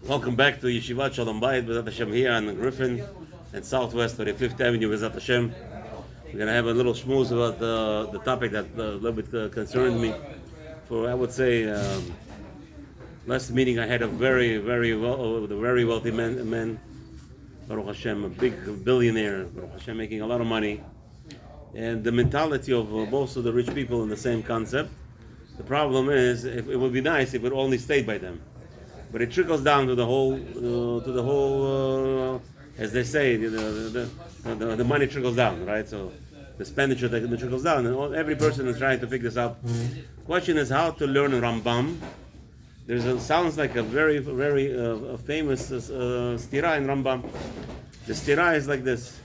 Welcome back to Yeshivat Shalom Bayit, B'ezat Hashem, here on Griffin and Southwest 35th Avenue, B'ezat Hashem. We're going to have a little schmooze about the topic that a little bit concerned me. For, I would say, last meeting I had a very wealthy man, Baruch Hashem, a big billionaire, Baruch Hashem, making a lot of money. And the mentality of most of the rich people in the same concept. The problem is, it would be nice if it only stayed by them. But it trickles down to the whole, as they say, the money trickles down, right? So the expenditure that trickles down, and every person is trying to pick this up. Question is how to learn Rambam. Sounds like a very famous stira in Rambam. The stira is like this.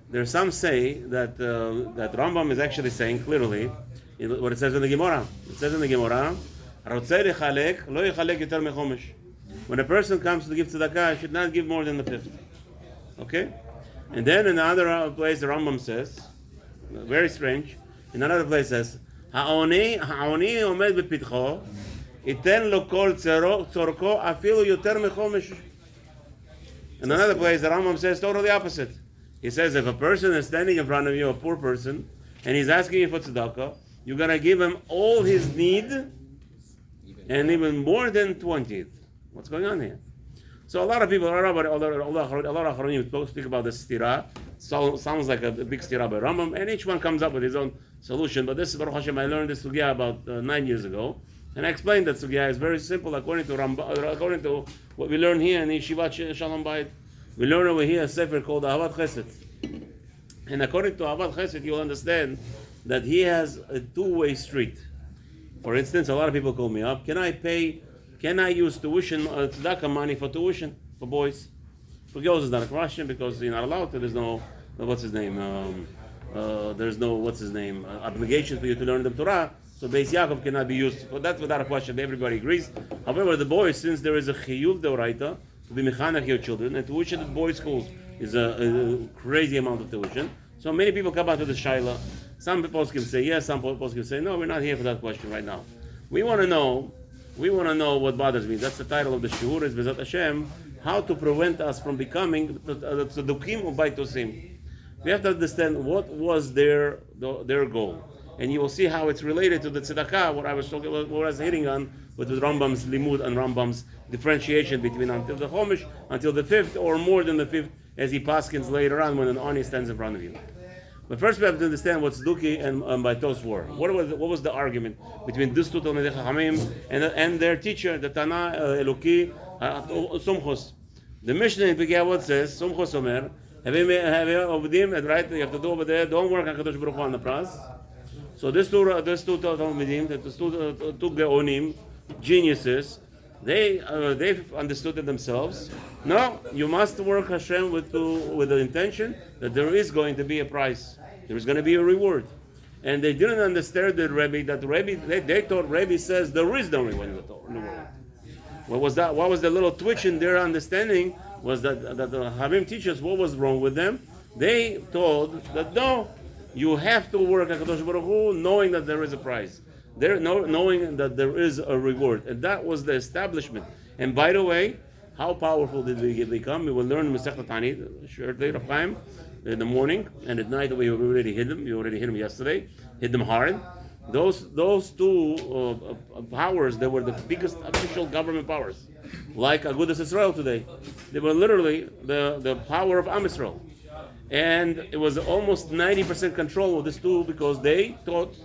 There's some say that that Rambam is actually saying clearly what it says in the Gemara. It says in the Gemara, when a person comes to give tzedakah, he should not give more than the fifth. Okay? And then in another place, the Rambam says, very strange, in another place says, Ha'oni omed bepitcho, iten lo kol tzorko afilu yoter mechomesh. In another place, the Rambam says totally opposite. He says, if a person is standing in front of you, a poor person, and he's asking you for tzedakah, you're going to give him all his need, and even more than 20th. What's going on here? So a lot of people, a lot of Achronim speak about this stira. Sounds like a big stira by Rambam, and each one comes up with his own solution. But this, Baruch Hashem, I learned this sugya about 9 years ago, and I explained that sugya is very simple according to what we learn here in Yeshivat Shalom Bayit. We learn over here a Sofer called Ahavat Chesed. And according to Ahavat Chesed, you'll understand that he has a two-way street. For instance, a lot of people call me up, can I use tuition, tzedakah money for tuition for boys? For girls it's not a question because you're not allowed to. There's no, obligation for you to learn the Torah. So Beis Yaakov cannot be used. For that without a question, everybody agrees. However, the boys, since there is a chiyuv deoraita, to be mechanech your children, and tuition at boys' schools is a crazy amount of tuition. So many people come out to the shaila. Some people can say yes, some people can say no. We're not here for that question right now. We want to know what bothers me. That's the title of the shiur, is B'ezat Hashem, how to prevent us from becoming the Tzadokim or Baitosim. We have to understand what was their goal. And you will see how it's related to the tzedakah, what I was hitting on with Rambam's limud and Rambam's differentiation between until the chomesh, until the fifth, or more than the fifth, as he paskins later on when an ani stands in front of you. But first we have to understand what Tzadokim and Baitos were. What was the argument between these two Talmidei Chachamim and their teacher, the Tana Eloki Sumchos? The Mishnah in Pirkei Avot says, Sumchos Omer, right? You have to do over there. Don't work on Kadosh Baruch Hu on the pras. So these two Talmidim, two Geonim, geniuses, they've understood it themselves. No, you must work Hashem with the intention that there is going to be a price. There is going to be a reward. And they didn't understand the Rabbi, they thought Rabbi says there is no reward in the world. What was that? What was the little twitch in their understanding was that the Habim teachers, what was wrong with them? They thought that no, you have to work at Kadosh Baruch Hu knowing that there is a prize. Knowing that there is a reward. And that was the establishment. And by the way, how powerful did we become? We will learn Masechet Tanit shortly, Rabbi, in the morning, and at night we already hit them. We already hit them yesterday. Hit them hard. Those two powers, they were the biggest official government powers. Like Agudas Israel today. They were literally the power of Am Yisrael. And it was almost 90% control of these two because they thought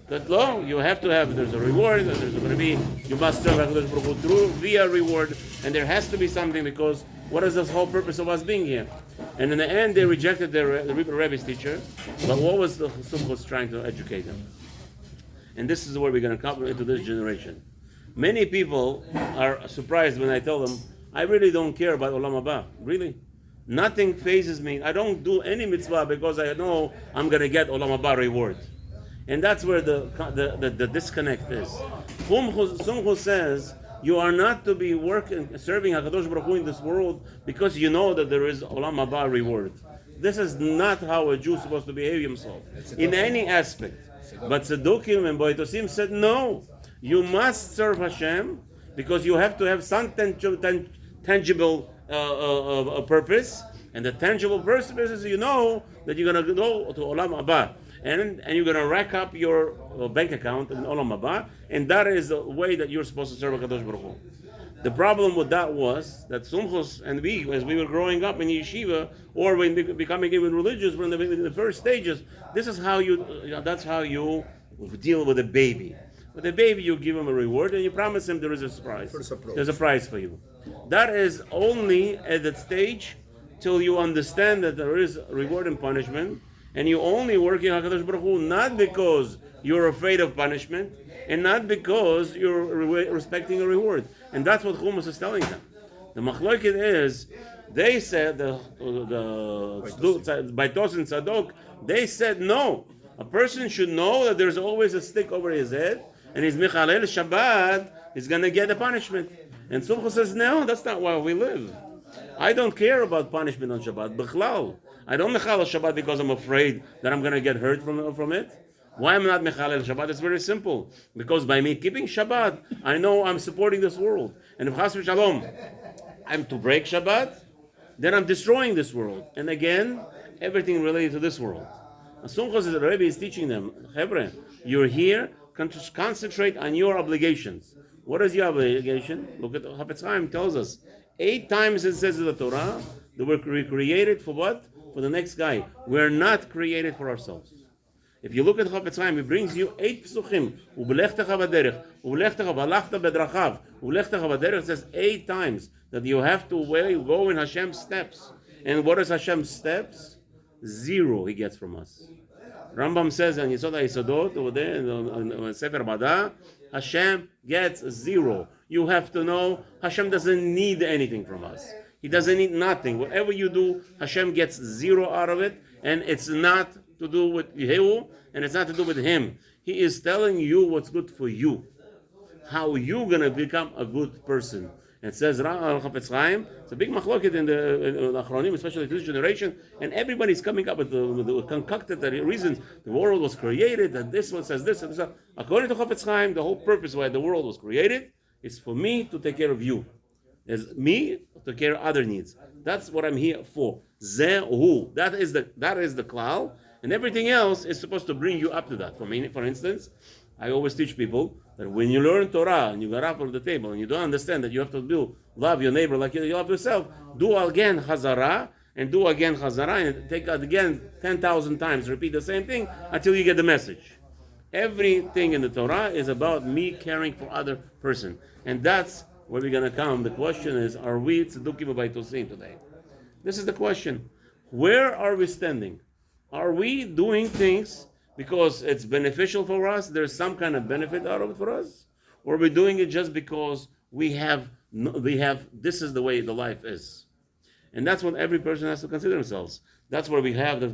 that you have to have, there's a reward, there's going to be, you must serve HaKadosh Baruch Hu through via reward, and there has to be something because what is the whole purpose of us being here? And in the end, they rejected the Rebbe's teacher, but what was the Sumchos trying to educate them? And this is where we're going to come into this generation. Many people are surprised when I tell them, I really don't care about Olam Haba. Really? Nothing phases me. I don't do any mitzvah because I know I'm going to get Olam Haba reward. And that's where the disconnect is. Sumchos says, you are not to be serving HaKadosh Baruch Hu in this world because you know that there is Olam Haba reward. This is not how a Jew is supposed to behave himself in any aspect. But Tzadokim and Baitosim said, no, you must serve Hashem because you have to have some tangible purpose. And the tangible purpose is you know that you're going to go to Olam Haba. And you're going to rack up your bank account in Olam Haba. And that is the way that you're supposed to serve HaKadosh Baruch Hu. The problem with that was that Sumchos and we, as we were growing up in yeshiva, or when becoming even religious, when in the first stages, this is how that's how you deal with a baby. With a baby, you give him a reward and you promise him there is a surprise. There's a prize for you. That is only at that stage till you understand that there is reward and punishment, and you only work in HaKadosh Baruch Hu not because you're afraid of punishment, and not because you're respecting a reward. And that's what Chumash is telling them. The machloket is, they said, the Baitosim Tzadok, they said no. A person should know that there's always a stick over his head, and his Michalel Shabbat is going to get a punishment. And Sumcha says, no, that's not why we live. I don't care about punishment on Shabbat. B'chlal. I don't Mechal Shabbat because I'm afraid that I'm going to get hurt from it. Why am I not Mechalel Shabbat? It's very simple. Because by me keeping Shabbat, I know I'm supporting this world. And if Chas v'Shalom, I'm to break Shabbat, then I'm destroying this world. And again, everything related to this world. As soon as the Rabbi is teaching them, Chevre, you're here, concentrate on your obligations. What is your obligation? Look at Chafetz Chaim tells us. 8 times it says in the Torah that we're created for what? For the next guy. We're not created for ourselves. If you look at Chafetz Chaim, it brings you 8 psuchim. U'b'lechtecha b'derech, u'b'lechtecha v'alachta b'drachav, u'b'lechtecha b'derech. It says 8 times that you have to go in Hashem's steps. And what is Hashem's steps? 0 He gets from us. Rambam says in Yesod HaYesodot over there in Sofer Bada, Hashem gets 0. You have to know Hashem doesn't need anything from us. He doesn't need nothing. Whatever you do, Hashem gets 0 out of it, and it's not to do with Yehu, and it's not to do with him. He is telling you what's good for you, how you're gonna become a good person. It says Chafetz Chaim, it's a big machloket in the Achronim, especially this generation, and everybody's coming up with the concocted reasons the world was created, and this one says this and this. According to Chafetz Chaim, the whole purpose why the world was created is for me to take care of you. As me to take care of other needs. That's what I'm here for. Zehu. That is the klal, and everything else is supposed to bring you up to that. For instance, I always teach people that when you learn Torah and you get up from the table and you don't understand that you have to love your neighbor like you love yourself, do again Chazara and do again Chazara and take it again 10,000 times. Repeat the same thing until you get the message. Everything in the Torah is about me caring for other person, and that's where we're going to come. The question is, are we Tzadokim or Baitosim today? This is the question. Where are we standing? Are we doing things because it's beneficial for us? There's some kind of benefit out of it for us? Or are we doing it just because we have, this is the way the life is? And that's what every person has to consider themselves. That's where we have this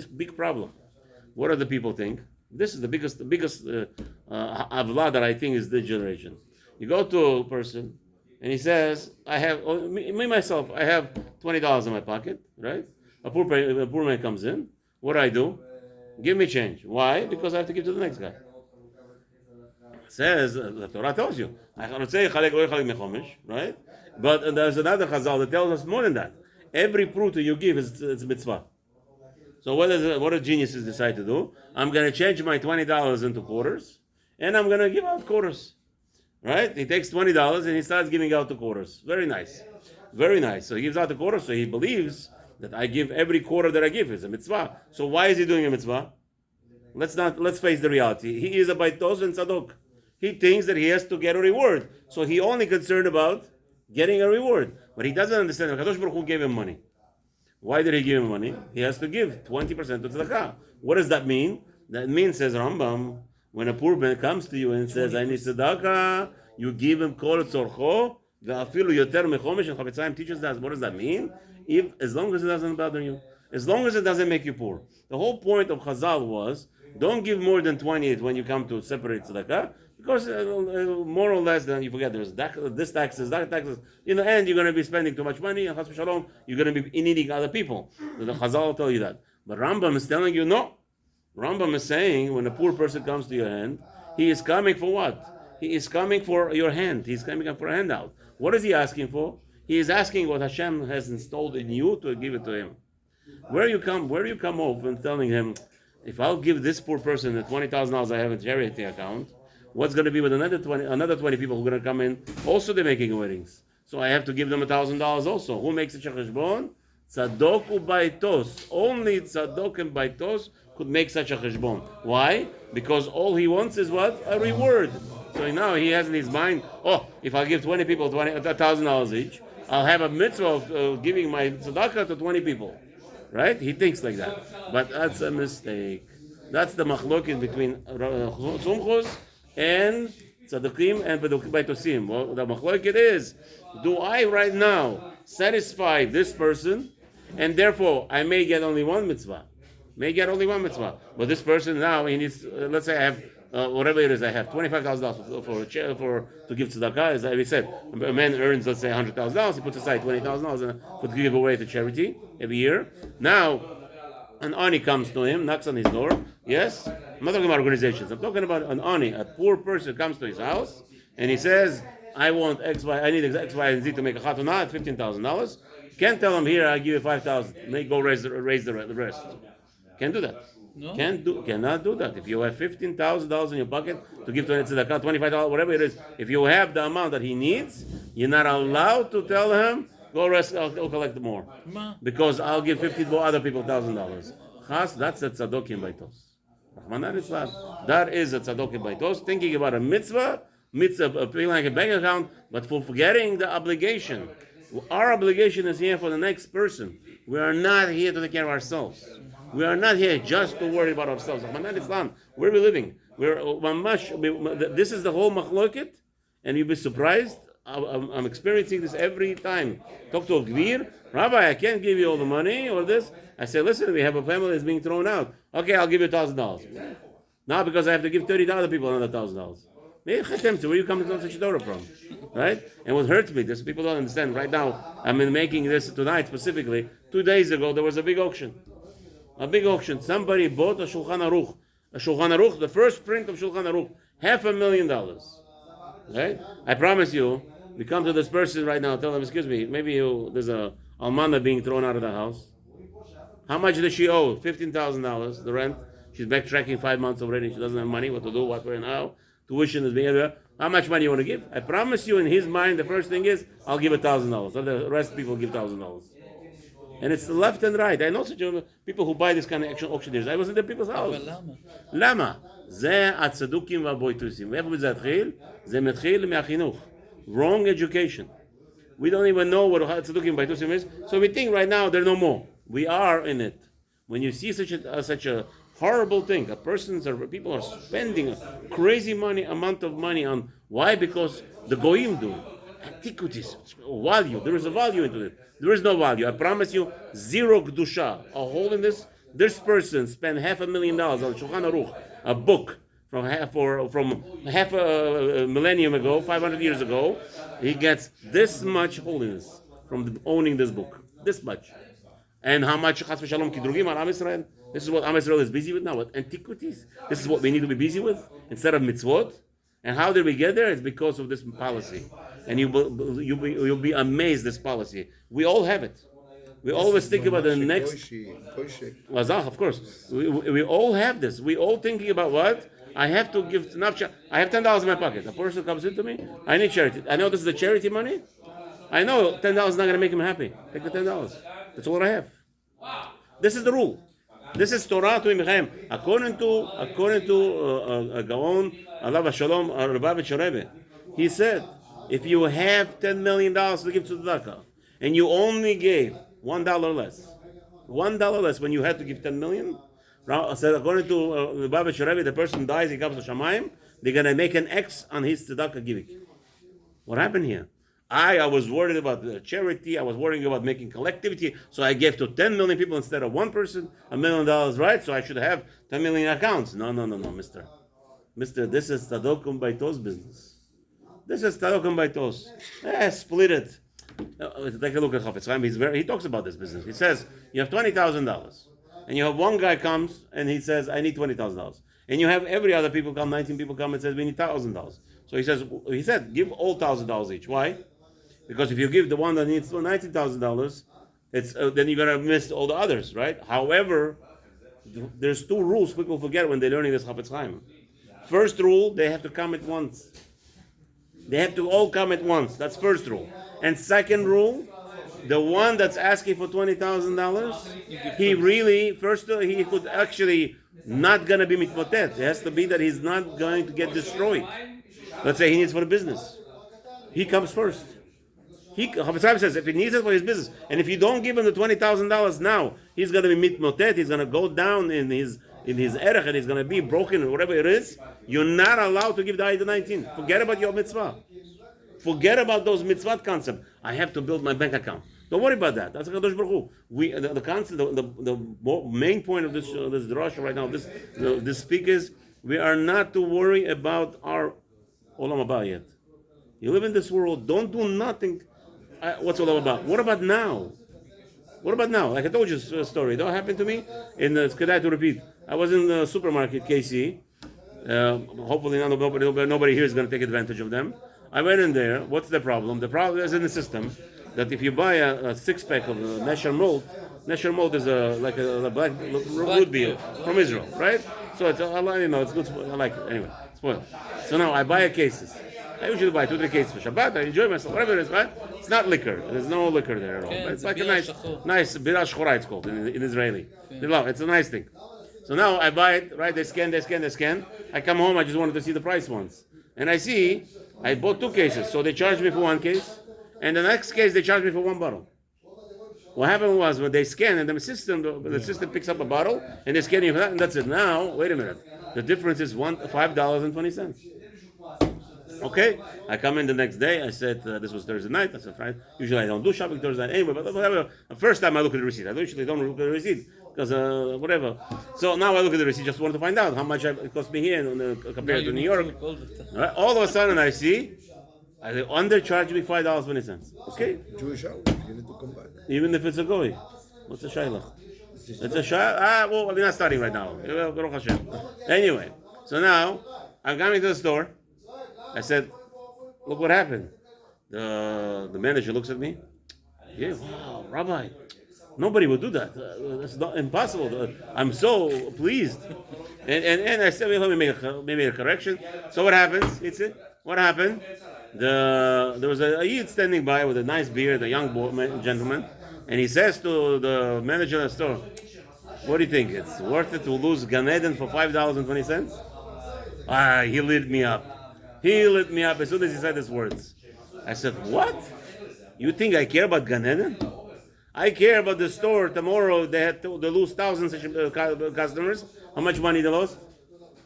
big problem. What do the people think? This is the biggest avla that I think is this generation. You go to a person and he says, I have $20 in my pocket, right? A poor man comes in. What do? Give me change. Why? Because I have to give to the next guy. It says, the Torah tells you, right? But there's another chazal that tells us more than that. Every pruta you give is mitzvah. So what do geniuses decide to do? I'm going to change my $20 into quarters, and I'm going to give out quarters. Right? He takes $20 and he starts giving out the quarters. Very nice. Very nice. So he gives out the quarters, so he believes that I give every quarter that I give is a mitzvah. So why is he doing a mitzvah? Let's face the reality. He is a Baitosim Tzadok. He thinks that he has to get a reward. So he only concerned about getting a reward. But he doesn't understand. HaKadosh Baruch Hu gave him money. Why did he give him money? He has to give 20% to tzedakah. What does that mean? That means, says Rambam, when a poor man comes to you and says, I need tzedakah, you give him kol tzorcho, ve'afilu yoter mechomesh, and Chafetz Chaim teaches that. What does that mean? As long as it doesn't bother you. As long as it doesn't make you poor. The whole point of Chazal was, don't give more than 28 when you come to separate tzedakah, because more or less, then you forget there's this taxes, that taxes. In the end, you're going to be spending too much money, and chas v'shalom, you're going to be needing other people. The Chazal will tell you that. But Rambam is telling you, no. Rambam is saying, when a poor person comes to your hand, he is coming for what? He is coming for your hand. He's coming for a handout. What is he asking for? He is asking what Hashem has installed in you to give it to him. Where you come off and telling him, if I'll give this poor person the $20,000 I have in charity account, what's going to be with another 20 people who are going to come in? Also, they're making weddings, so I have to give them $1,000 also. Who makes such a cheshbon? Tzadok Baitos. Only Tzadok and Baitos could make such a cheshbon. Why? Because all he wants is what? A reward. So now he has in his mind, if I give 20 people $1,000 each, I'll have a mitzvah of giving my tzedakah to 20 people. Right? He thinks like that. But that's a mistake. That's the machloket between Sumchos and Tzadokim and Baitosim. Well, the machloket is, do I right now satisfy this person, and therefore I may get only one mitzvah. But this person now, he needs, let's say I have, whatever it is, I have $25,000 to give tzedakah. As we said, a man earns, let's say, $100,000. He puts aside $20,000 to give away to charity every year. Now, an ani comes to him, knocks on his door. Yes, I'm not talking about organizations. I'm talking about an ani, a poor person comes to his house, and he says, I need X, Y, and Z to make a chatunah at $15,000. Can't tell him, here, I give you $5,000. May go raise the rest. Can't do that. No? Cannot do that. If you have $15,000 in your pocket to give to tzedakah, $25, whatever it is, if you have the amount that he needs, you're not allowed to tell him, go rest, I'll collect more. Because I'll give 50 other people $1,000. Chas, that's a Tzadokim Baitos. That is a Tzadokim Baitos, thinking about a mitzvah, feeling like a bank account, but for forgetting the obligation. Our obligation is here for the next person. We are not here to take care of ourselves. We are not here just to worry about ourselves. Islam, where are we living? This is the whole machloket, and you'll be surprised. I'm experiencing this every time. Talk to a gvir, Rabbi, I can't give you all the money or this. I say, listen, we have a family that's being thrown out. Okay, I'll give you $1,000. Now because I have to give 30 other people another $1,000. Where you coming to such a Torah from? Right? And what hurts me, this people don't understand. Right now, I'm making this tonight specifically. 2 days ago, there was a big auction. Somebody bought a Shulchan Aruch, the first print of Shulchan Aruch, $500,000. Right? I promise you, we come to this person right now, tell them, excuse me, maybe there's a almana being thrown out of the house. How much does she owe? $15,000, the rent. She's backtracking 5 months already. She doesn't have money, what to do, what, where, and how. Tuition is being everywhere. How much money you want to give? I promise you, in his mind, the first thing is, I'll give $1,000. So the rest people give $1,000. And it's left and right. I know such people who buy this kind of auctioneers. I was in the people's house. למה? זה הצדוקים והבויטוסים. ואיפה זה התחיל? זה מתחיל מהחינוך. Wrong education. We don't even know what tzaddukim baitosim is. So we think right now there are no more. We are in it. When you see such a horrible thing, people are spending a crazy amount of money on. Why? Because the goyim do. Antiquities, value. There is a value into it. There is no value. I promise you, zero kedusha. A hole in this. This person spent $500,000 on Shulchan Aruch, a book from half a millennium ago, 500 years ago. He gets this much holiness from owning this book. This much. And how much chas v'shalom kidrugim on Am Yisrael? This is what Am Yisrael is busy with now. What antiquities? This is what we need to be busy with instead of mitzvot. And how did we get there? It's because of this policy. And you'll be amazed. This policy. We all have it. We always think about the next. Of course. We all have this. We all thinking about what? I have to give enough. I have $10 in my pocket. A person comes into me. I need charity. I know this is the charity money. I know $10 is not going to make him happy. Take the $10. That's all I have. This is the rule. This is Torah to Imichem. According to Gaon, Allah Shalom, Rabbi, he said, if you have $10 million to give to tzedakah, and you only gave $1 less when you had to give 10 million, said according to the Baba Rebbe, the person dies, he comes to Shamayim, they're going to make an X on his tzedakah giving. What happened here? I was worried about the charity. I was worrying about making collectivity. So I gave to 10 million people instead of one person $1 million, right? So I should have 10 million accounts. No, mister. This is Tzadokim Baitos business. This is Tzadokim Baitos. Split it. Take a look at Chafetz Chaim. He talks about this business. He says, you have $20,000. And you have one guy comes and he says, I need $20,000. And you have every other people come, 19 people come and says, we need $1,000. So he said, give all $1,000 each. Why? Because if you give the one that needs $19,000, it's then you're gonna miss all the others, right? However, there's two rules people forget when they're learning this Chafetz Chaim. First rule, they have to come at once. They have to all come at once. That's first rule. And second rule, the one that's asking for $20,000, he really, he could actually not gonna be mitmotet. It has to be that he's not going to get destroyed. Let's say he needs for the business. He comes first. Chafetz Chaim says if he needs it for his business, and if you don't give him the $20,000 now, he's gonna be mitmotet. He's gonna go down in his erech, and he's gonna be broken or whatever it is. You're not allowed to give the 19. Forget about your mitzvah. Forget about those mitzvah concept. I have to build my bank account. Don't worry about that. That's Kadosh Baruch Hu. The concept, the main point of this drasha right now, this speak is we are not to worry about our olam haba yet. You live in this world. Don't do nothing. What's olam haba? What about now? What about now? Like I told you a story. That happened to me. It's kedai to repeat. I was in the supermarket, KC. Hopefully nobody here is going to take advantage of them. I went in there. What's the problem? The problem is in the system that if you buy a six-pack of Nesher malt is like a black root beer from Israel, right? So it's it's good. I like it. Anyway, spoiled. So now I buy a cases. I usually buy 2-3 cases for Shabbat. I enjoy myself, whatever it is, right? It's not liquor. There's no liquor there at all. It's like a nice bira shchora, it's called in Israeli. They love it. It's a nice thing. So now I buy it, right? They scan. I come home, I just wanted to see the price once. And I see, I bought 2 cases. So they charged me for 1 case. And the next case, they charged me for 1 bottle. What happened was when they scan, and the system picks up a bottle, and they scan you for that, and that's it. Now, wait a minute. The difference is $5.20. Okay, I come in the next day. I said this was Thursday night. I said Friday. Usually I don't do shopping Thursday night anyway. But whatever. The first time I look at the receipt. I usually don't look at the receipt because whatever. So now I look at the receipt. Just wanted to find out how much it cost me here compared to New York. Right? All of a sudden I see they undercharged me $5.20. Okay. Jewish hours. You need to come back. Even if it's a goy. What's a shaylach? It's a shaylach. Well, we're not starting right now. Baruch Hashem. Anyway, so now I'm coming to the store. I said, look what happened. The manager looks at me. Yeah, wow, Rabbi, nobody would do that. That's not impossible. I'm so pleased. And I said, well, let me make a correction. So what happens? What happened? There was a Yid standing by with a nice beard, a young gentleman, and he says to the manager of the store, what do you think? It's worth it to lose Gan Eden for $5.20? He lit me up. He lit me up as soon as he said these words. I said, what? You think I care about Gan Eden? I care about the store. Tomorrow they lose thousands of customers. How much money they lost?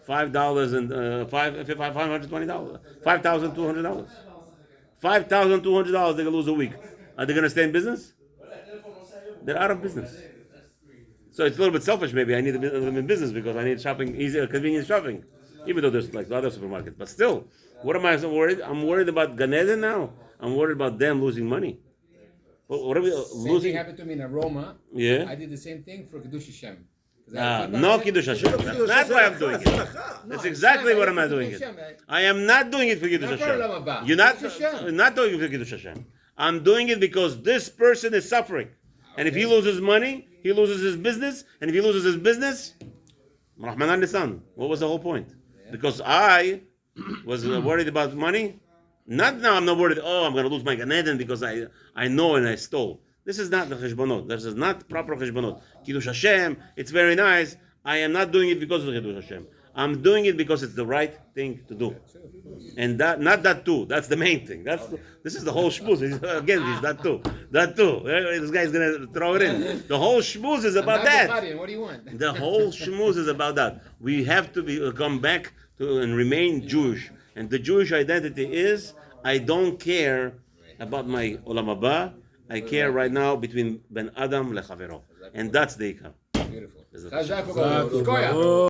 $5,200. $5,200. $5,200 they can lose a week. Are they going to stay in business? They're out of business. So it's a little bit selfish maybe. I need them in business because I need shopping, easier, convenient shopping. Even though there's like the other supermarket. But still, what am I so worried? I'm worried about Gan Eden now. I'm worried about them losing money. What are we losing? Same thing happened to me in Aroma. Yeah. I did the same thing for Kiddush Hashem. No Kiddush Hashem. That's why I'm doing it. That's exactly what I'm not doing it. I am not doing it for Kiddush Hashem. You're not doing it for Kiddush Hashem. I'm doing it because this person is suffering. And if he loses money, he loses his business. And if he loses his business, Rahmanan Nisan. What was the whole point? Because I was worried about money. Not now, I'm not worried, I'm going to lose my Gan Eden because I know and I stole. This is not the cheshbonot. This is not proper cheshbonot. Kiddush Hashem, it's very nice. I am not doing it because of Kiddush Hashem. I'm doing it because it's the right thing to do. And not that too. That's the main thing. This is the whole shmooze. Again, it's that too. That too. This guy's going to throw it in. The whole shmooze is about that. What do you want? The whole shmooze is about that. We have to come back to and remain Jewish. And the Jewish identity is, I don't care about my olam haba. I care right now between Ben Adam lechavero. And that's the ikar. Beautiful.